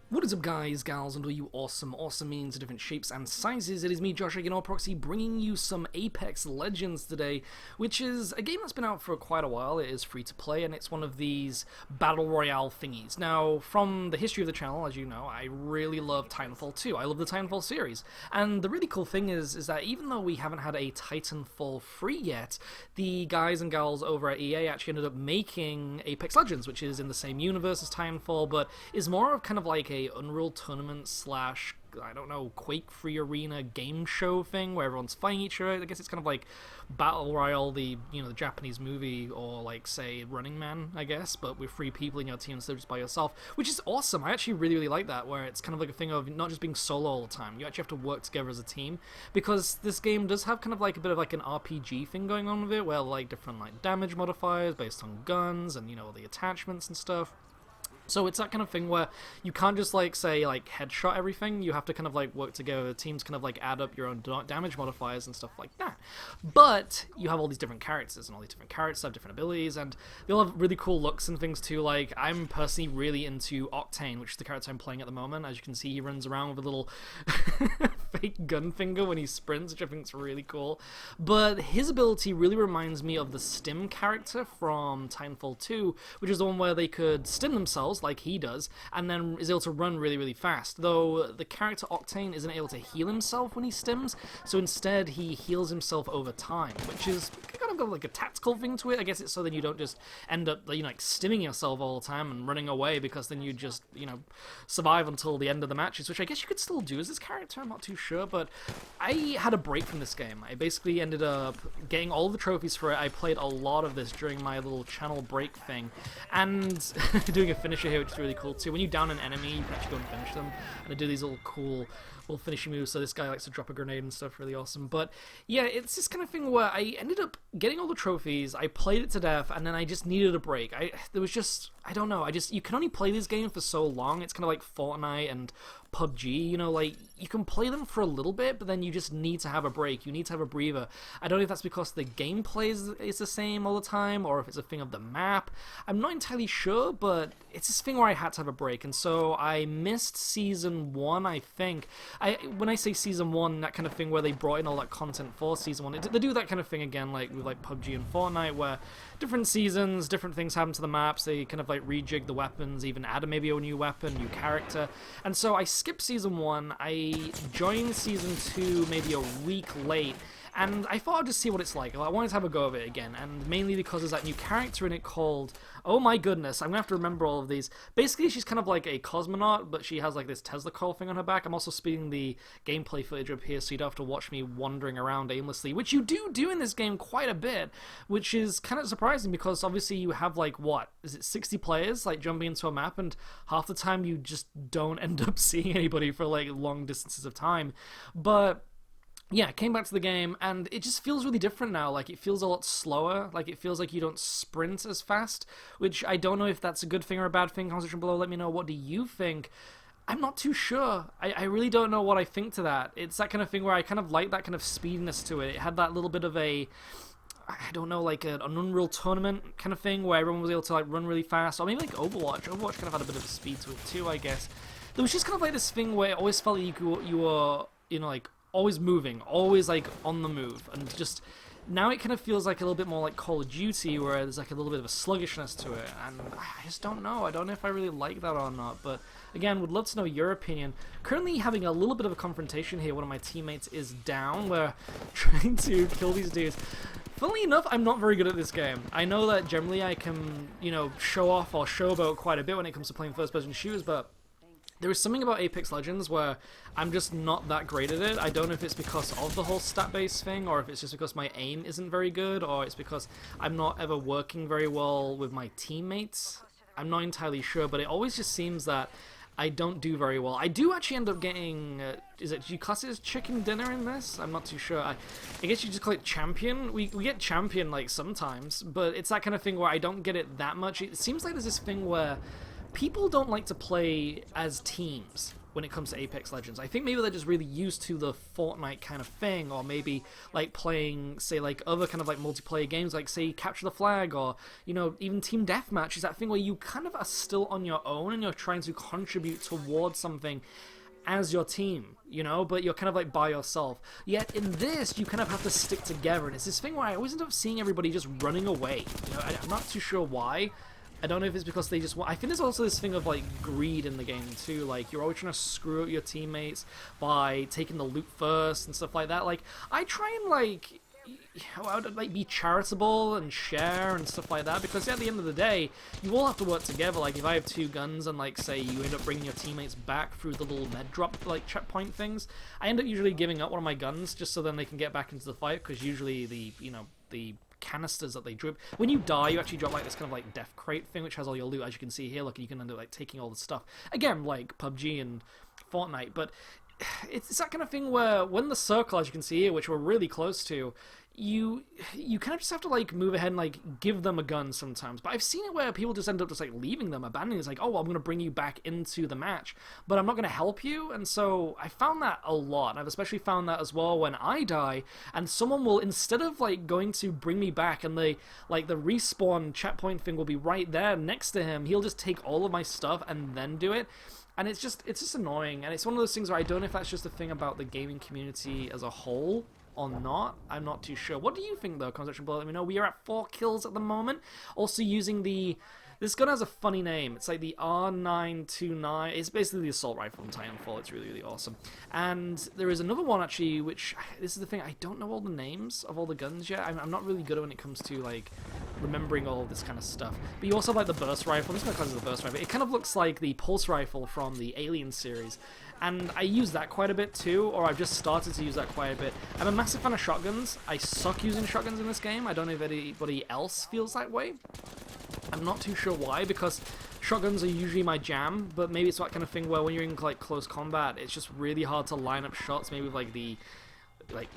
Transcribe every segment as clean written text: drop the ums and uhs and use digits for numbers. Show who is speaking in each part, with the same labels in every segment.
Speaker 1: What is up, guys, gals, and all you awesome means of different shapes and sizes? It is me, Josh, again, Proxy, bringing you some Apex Legends today, which is a game that's been out for quite a while. It is free to play, and it's one of these battle royale thingies. Now, from the history of the channel, as you know, I really love Titanfall 2. I love the Titanfall series, and the really cool thing is that even though we haven't had a Titanfall free yet, the guys and gals over at EA actually ended up making Apex Legends, which is in the same universe as Titanfall, but is more of kind of like a Unreal Tournament slash, I don't know, Quake Free Arena game show thing where everyone's fighting each other. I guess it's kind of like Battle Royale, the Japanese movie, or like say Running Man, I guess, but with 3 people in your team instead of just by yourself, which is awesome. I actually really like that, where it's kind of like a thing of not just being solo all the time. You actually have to work together as a team, because this game does have kind of like a bit of like an RPG thing going on with it, where like different like damage modifiers based on guns and the attachments and stuff. So it's that kind of thing where you can't just like say like headshot everything. You have to kind of like work together. The teams kind of like add up your own damage modifiers and stuff like that. But you have all these different characters, and all these different characters have different abilities, and they all have really cool looks and things too. Like, I'm personally really into Octane, which is the character I'm playing at the moment. As you can see, he runs around with a little fake gun finger when he sprints, which I think is really cool. But his ability really reminds me of the Stim character from Titanfall 2, which is the one where they could stim themselves like he does, and then is able to run really fast. Though the character Octane isn't able to heal himself when he stims, so instead he heals himself over time, which is kind of got like a tactical thing to it. I guess it's so then you don't just end up like stimming yourself all the time and running away, because then you just survive until the end of the matches, which I guess you could still do as this character. I'm not too sure, but I had a break from this game. I basically ended up getting all the trophies for it. I played a lot of this during my little channel break thing, and doing a finisher here, which is really cool too. When you down an enemy, you can actually go and finish them, and they do these little cool little finishing moves. So this guy likes to drop a grenade and stuff, really awesome. But yeah, it's this kind of thing where I ended up getting all the trophies, I played it to death, and then I just needed a break. There was just, I don't know, you can only play this game for so long. It's kind of like Fortnite and PUBG, like, you can play them for a little bit, but then you just need to have a break. You need to have a breather. I don't know if that's because the gameplay is the same all the time, or if it's a thing of the map. I'm not entirely sure, but it's this thing where I had to have a break, and so I missed Season 1, I think. When I say Season 1, that kind of thing where they brought in all that content for Season 1, they do that kind of thing again, like with like PUBG and Fortnite, where different seasons, different things happen to the maps. They kind of like rejig the weapons, even add maybe a new weapon, new character. And so I skipped Season 1, I joined Season 2 maybe a week late, and I thought I'd just see what it's like. I wanted to have a go of it again, and mainly because there's that new character in it called, oh my goodness, I'm gonna have to remember all of these. Basically, she's kind of like a cosmonaut, but she has like this Tesla coil thing on her back. I'm also speeding the gameplay footage up here, so you don't have to watch me wandering around aimlessly, which you do in this game quite a bit, which is kind of surprising, because obviously you have like, what, is it 60 players like jumping into a map, and half the time you just don't end up seeing anybody for like long distances of time. But yeah, came back to the game, and it just feels really different now. Like, it feels a lot slower. Like, it feels like you don't sprint as fast, which I don't know if that's a good thing or a bad thing. Comment section below, let me know. What do you think? I'm not too sure. I really don't know what I think to that. It's that kind of thing where I kind of like that kind of speediness to it. It had that little bit of a, I don't know, like an Unreal Tournament kind of thing, where everyone was able to like run really fast. Or maybe like Overwatch. Overwatch kind of had a bit of a speed to it too, I guess. There was just kind of like this thing where it always felt like you were, like, always moving, always like on the move, and just now it kind of feels like a little bit more like Call of Duty, where there's like a little bit of a sluggishness to it, and I just don't know. I don't know if I really like that or not, but again, would love to know your opinion. Currently having a little bit of a confrontation here. One of my teammates is down. We're trying to kill these dudes. Funnily enough, I'm not very good at this game. I know that generally I can, show off or showboat quite a bit when it comes to playing first-person shooters, but there is something about Apex Legends where I'm just not that great at it. I don't know if it's because of the whole stat-based thing, or if it's just because my aim isn't very good, or it's because I'm not ever working very well with my teammates. I'm not entirely sure, but it always just seems that I don't do very well. I do actually end up getting, do you class it as chicken dinner in this? I'm not too sure. I guess you just call it champion. We get champion like sometimes, but it's that kind of thing where I don't get it that much. It seems like there's this thing where people don't like to play as teams. when it comes to Apex Legends. I think maybe they're just really used to the Fortnite kind of thing, or maybe like playing, say, like other kind of like multiplayer games, like say Capture the Flag, or even Team Deathmatch. Is that thing where you kind of are still on your own and you're trying to contribute towards something as your team, but you're kind of like by yourself. Yet in this, you kind of have to stick together, and it's this thing where I always end up seeing everybody just running away. I'm not too sure why. I don't know if it's because they just want... I think there's also this thing of, like, greed in the game, too. Like, you're always trying to screw up your teammates by taking the loot first and stuff like that. Like, I try and, like... I would, like, be charitable and share and stuff like that, because at the end of the day, you all have to work together. Like, if I have 2 guns and, like, say you end up bringing your teammates back through the little med drop, like, checkpoint things, I end up usually giving up one of my guns just so then they can get back into the fight, because usually the canisters that they drop, when you die, you actually drop like this kind of like death crate thing, which has all your loot, as you can see here. Look, you can end up like taking all the stuff again, like PUBG and Fortnite. But it's that kind of thing where when the circle, as you can see here, which we're really close to, you kind of just have to like move ahead and like give them a gun sometimes. But I've seen it where people just end up just like leaving them, abandoning it. It's like, oh, I'm going to bring you back into the match, but I'm not going to help you. And so I found that a lot. And I've especially found that as well when I die and someone will, instead of like going to bring me back, and the respawn checkpoint thing will be right there next to him, he'll just take all of my stuff and then do it. And it's just annoying. And it's one of those things where I don't know if that's just a thing about the gaming community as a whole or not. I'm not too sure. What do you think, though? Comment section below, let me know. We are at 4 kills at the moment. Also using this gun has a funny name. It's like the R929. It's basically the assault rifle from Titanfall. It's really, really awesome. And there is another one, actually, which... This is the thing. I don't know all the names of all the guns yet. I'm not really good when it comes to, like, remembering all this kind of stuff. But you also have, like, the burst rifle. I'm just going to call it the burst rifle. It kind of looks like the pulse rifle from the Alien series. And I use that quite a bit too, or I've just started to use that quite a bit. I'm a massive fan of shotguns. I suck using shotguns in this game. I don't know if anybody else feels that way. I'm not too sure why, because shotguns are usually my jam, but maybe it's that kind of thing where when you're in like close combat, it's just really hard to line up shots, maybe with like the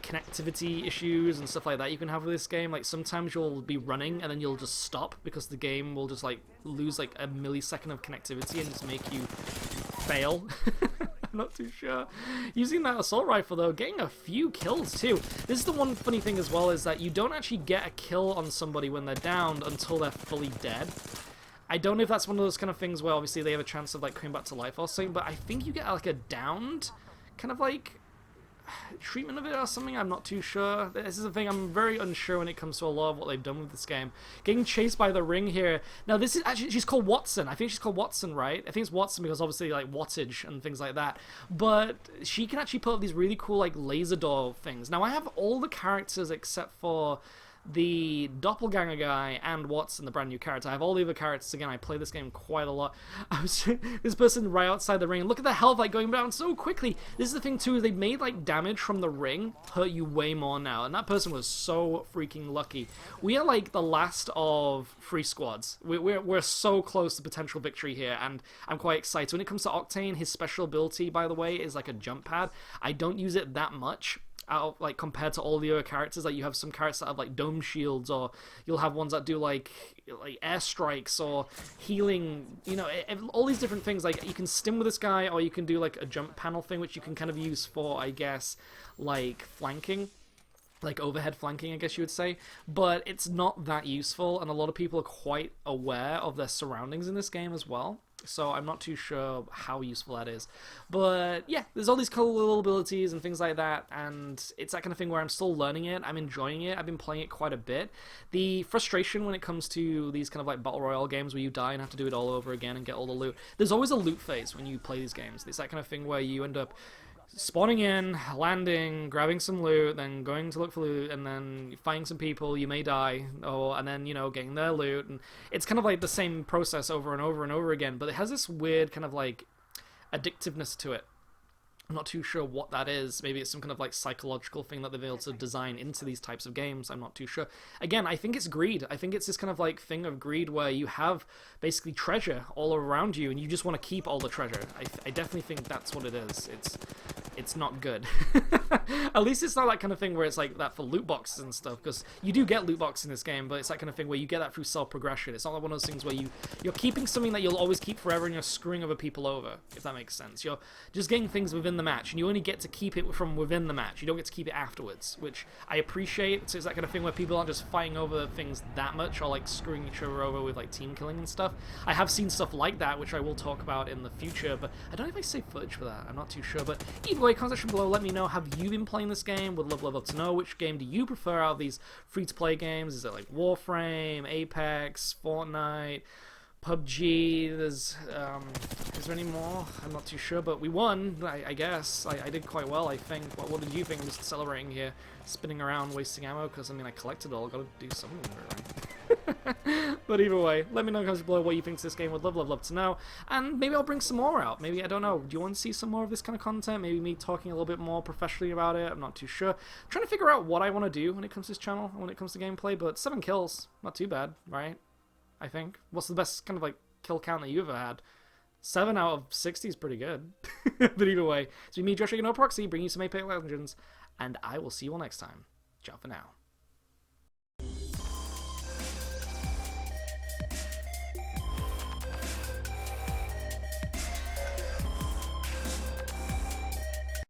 Speaker 1: connectivity issues and stuff like that you can have with this game. Like sometimes you'll be running and then you'll just stop because the game will just like lose like a millisecond of connectivity and just make you fail. I'm not too sure. Using that assault rifle though, getting a few kills too. This is the one funny thing as well, is that you don't actually get a kill on somebody when they're downed until they're fully dead. I don't know if that's one of those kind of things where obviously they have a chance of like coming back to life or something, but I think you get like a downed kind of like treatment of it or something. I'm not too sure. This is the thing, I'm very unsure when it comes to a lot of what they've done with this game. Getting chased by the ring here. Now this is actually, she's called Watson. I think she's called Watson, right? I think it's Watson because obviously like wattage and things like that. But she can actually put up these really cool like laser door things. Now I have all the characters except for the doppelganger guy and Watson, the brand new character. I have all the other characters. Again, I play this game quite a lot. This person right outside the ring. Look at the health like going down so quickly. This is the thing too, is they made like damage from the ring hurt you way more now, and that person was so freaking lucky. We are like the last of 3 squads. We're so close to potential victory here, and I'm quite excited. When it comes to Octane, his special ability, by the way, is like a jump pad. I don't use it that much. Like compared to all the other characters, like you have some characters that have like dome shields, or you'll have ones that do like airstrikes or healing, all these different things. Like you can stim with this guy, or you can do like a jump panel thing, which you can kind of use for, I guess, like flanking, like overhead flanking, I guess you would say. But it's not that useful, and a lot of people are quite aware of their surroundings in this game as well. So I'm not too sure how useful that is. But yeah, there's all these cool little abilities and things like that, and it's that kind of thing where I'm still learning it, I'm enjoying it, I've been playing it quite a bit. The frustration when it comes to these kind of like battle royale games where you die and have to do it all over again and get all the loot, there's always a loot phase when you play these games. It's that kind of thing where you end up spawning in, landing, grabbing some loot, then going to look for loot, and then finding some people, you may die, and then, getting their loot, and it's kind of like the same process over and over and over again, but it has this weird kind of like addictiveness to it. I'm not too sure what that is. Maybe it's some kind of like psychological thing that they've been able to design into these types of games. I'm not too sure. Again, I think it's greed. I think it's this kind of like thing of greed where you have basically treasure all around you and you just want to keep all the treasure. I definitely think that's what it is. it's not good. At least it's not that kind of thing where it's like that for loot boxes and stuff, because you do get loot boxes in this game, but it's that kind of thing where you get that through self-progression. It's not like one of those things where you're keeping something that you'll always keep forever and you're screwing other people over, if that makes sense. You're just getting things within the match, and you only get to keep it from within the match. You don't get to keep it afterwards, which I appreciate. So it's that kind of thing where people aren't just fighting over things that much, or like screwing each other over with like team killing and stuff. I have seen stuff like that, which I will talk about in the future, but I don't know if I save footage for that. I'm not too sure, but either way, comment section below, let me know, have you been playing this game? Would love to know, which game do you prefer out of these free-to-play games? Is it like Warframe, Apex, Fortnite, PUBG? Is there any more? I'm not too sure, but we won, I guess. I did quite well, I think. What did you think? I'm just celebrating here, spinning around, wasting ammo, because, I mean, I collected it all. Gotta do something with it, right? But either way, let me know in the comments below what you think of this game. Would love to know. And maybe I'll bring some more out. Maybe, I don't know, do you want to see some more of this kind of content? Maybe me talking a little bit more professionally about it? I'm not too sure. I'm trying to figure out what I want to do when it comes to this channel, when it comes to gameplay, but 7 kills, not too bad, right? I think. What's the best kind of like kill count that you've ever had? 7 out of 60 is pretty good. But either way, it's been me, Josh, Proxy, bringing you some Apex Legends, and I will see you all next time. Ciao for now.